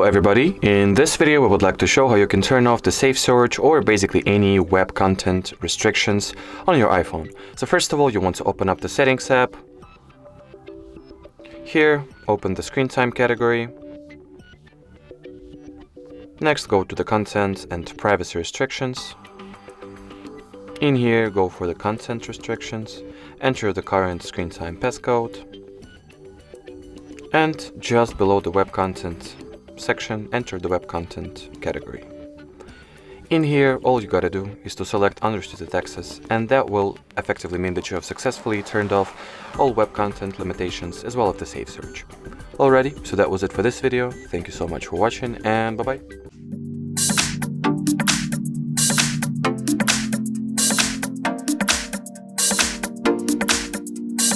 Hello everybody, in this video we would like to show how you can turn off the Safesearch or basically any web content restrictions on your iPhone. So first of all, you want to open up the Settings app. Here, open the Screen Time category. Next, go to the Content and Privacy Restrictions. In here, go for the Content Restrictions, enter the current Screen Time passcode, and just below the Web Content section, enter the Web Content category. In here, all you gotta do is to select Unrestricted Access, and that will effectively mean that you have successfully turned off all web content limitations as well as the Safesearch. Alrighty, so that was it for this video. Thank you so much for watching, and bye-bye.